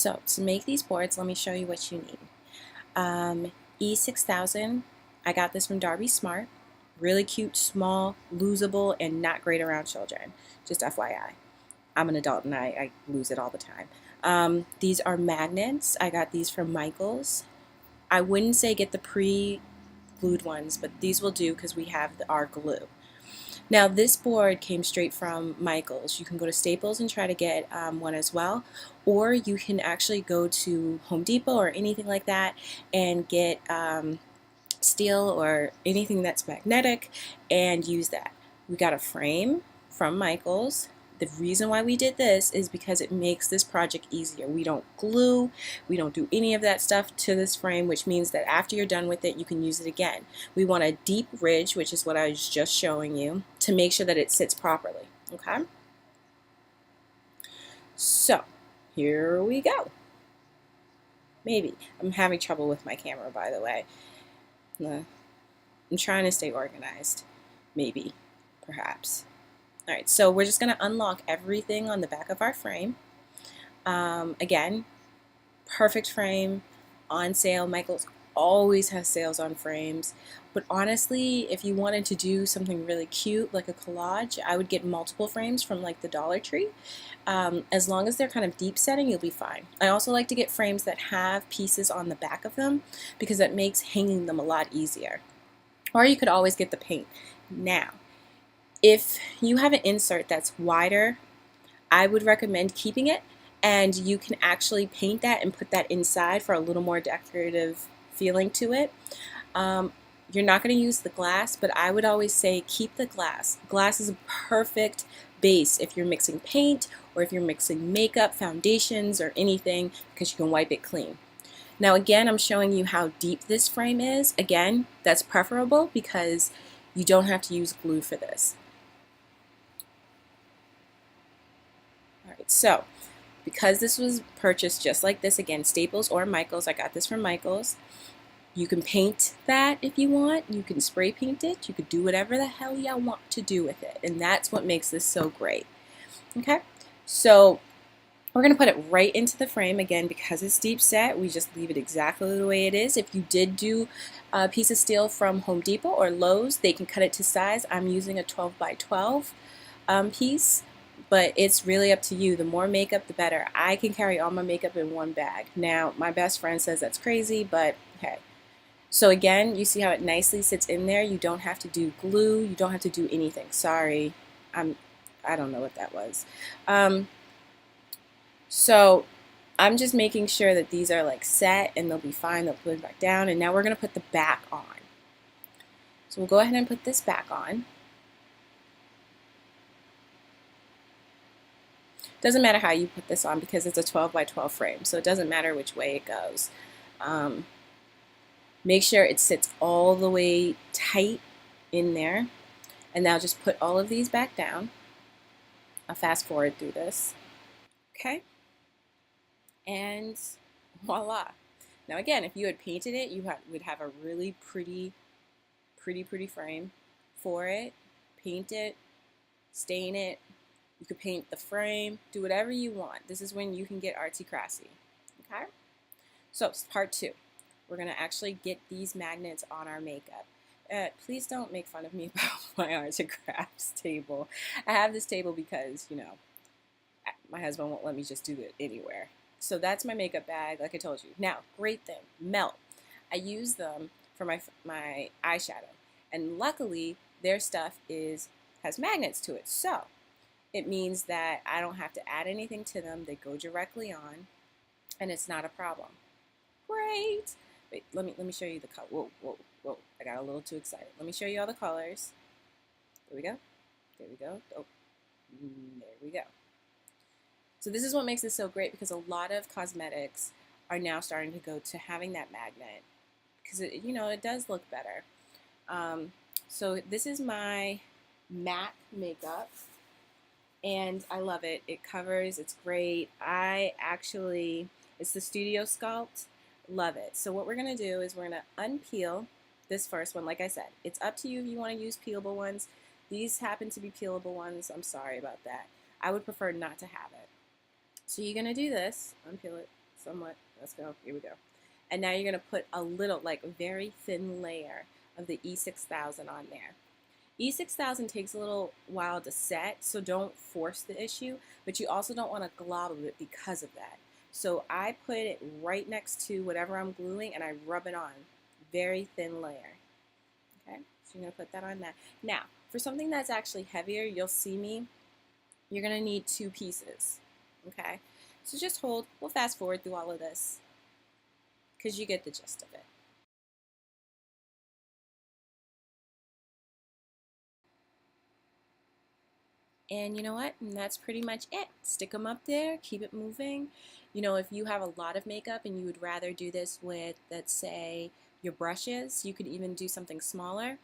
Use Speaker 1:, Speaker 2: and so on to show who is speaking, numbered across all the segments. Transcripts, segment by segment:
Speaker 1: So to make these boards, let me show you what you need. E6000, I got this from Darby Smart. Really cute, small, losable, and not great around children. Just FYI. I'm an adult and I lose it all the time. These are magnets. I got these from Michaels. I wouldn't say get the pre-glued ones, but these will do because we have our glue. Now this board came straight from Michaels. You can go to Staples and try to get one as well, or you can actually go to Home Depot or anything like that and get steel or anything that's magnetic and use that. We got a frame from Michaels. The reason why we did this is because it makes this project easier. We don't glue, we don't do any of that stuff to this frame, which means that after you're done with it, you can use it again. We want a deep ridge, which is what I was just showing you, to make sure that it sits properly, okay? So, here we go. Maybe. I'm having trouble with my camera, by the way. I'm trying to stay organized. Maybe, perhaps. All right, so we're just going to unlock everything on the back of our frame. Again, perfect frame, on sale. Michaels always has sales on frames. But honestly, if you wanted to do something really cute, like a collage, I would get multiple frames from like the Dollar Tree. As long as they're kind of deep setting, you'll be fine. I also like to get frames that have pieces on the back of them because that makes hanging them a lot easier. Or you could always get the paint. Now, if you have an insert that's wider, I would recommend keeping it, and you can actually paint that and put that inside for a little more decorative feeling to it. You're not going to use the glass, but I would always say keep the glass. Glass is a perfect base if you're mixing paint or if you're mixing makeup, foundations, or anything, because you can wipe it clean. Now again, I'm showing you how deep this frame is. Again, that's preferable because you don't have to use glue for this. Alright, so because this was purchased just like this, again, Staples or Michaels, I got this from Michaels. You can paint that if you want. You can spray paint it. You could do whatever the hell you want to do with it. And that's what makes this so great. Okay, so we're going to put it right into the frame. Again, because it's deep set, we just leave it exactly the way it is. If you did do a piece of steel from Home Depot or Lowe's, they can cut it to size. I'm using a 12 by 12 piece, but it's really up to you. The more makeup, the better. I can carry all my makeup in one bag. Now, my best friend says that's crazy, but hey. So again, you see how it nicely sits in there. You don't have to do glue. You don't have to do anything. Sorry, I don't know what that was. So I'm just making sure that these are like set and they'll be fine. They'll put it back down. And now we're going to put the back on. So we'll go ahead and put this back on. Doesn't matter how you put this on because it's a 12 by 12 frame. So it doesn't matter which way it goes. Make sure it sits all the way tight in there. And now just put all of these back down. I'll fast forward through this. Okay. And voila. Now again, if you had painted it, you would have a really pretty frame for it. Paint it, stain it. You could paint the frame, do whatever you want. This is when you can get artsy-crafty. Okay? So, part 2. We're going to actually get these magnets on our makeup. Please don't make fun of me about my arts and crafts table. I have this table because, you know, my husband won't let me just do it anywhere. So that's my makeup bag, like I told you. Now, great thing, Melt. I use them for my eyeshadow. And luckily, their stuff has magnets to it. So it means that I don't have to add anything to them. They go directly on, and it's not a problem. Great. Wait, let me show you the color. Whoa. I got a little too excited. Let me show you all the colors. There we go. There we go. Oh, there we go. So this is what makes this so great because a lot of cosmetics are now starting to go to having that magnet because it does look better. So this is my matte makeup and I love it. It covers, it's great. It's the Studio Sculpt. Love it. So what we're going to do is we're going to unpeel this first one. Like I said, it's up to you if you want to use peelable ones. These happen to be peelable ones. I'm sorry about that. I would prefer not to have it. So you're going to do this, unpeel it, somewhat. Let's go. Here we go. And now you're going to put a little, like a very thin layer of the E6000 on there. E6000 takes a little while to set, so don't force the issue, but you also don't want to glob it because of that. So I put it right next to whatever I'm gluing and I rub it on. Very thin layer. Okay, so you're going to put that on that. Now, for something that's actually heavier, you'll see me, you're going to need 2 pieces. Okay, so just hold. We'll fast forward through all of this because you get the gist of it. And you know what? And that's pretty much it. Stick them up there, keep it moving. You know, if you have a lot of makeup and you would rather do this with, let's say, your brushes, you could even do something smaller.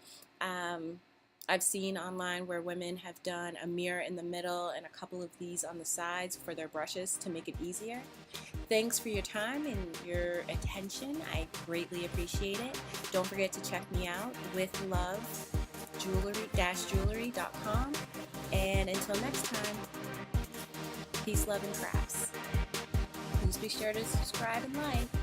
Speaker 1: I've seen online where women have done a mirror in the middle and a couple of these on the sides for their brushes to make it easier. Thanks for your time and your attention. I greatly appreciate it. Don't forget to check me out with love, jewelry-jewelry.com. And until next time, peace, love, and crafts. Please be sure to subscribe and like.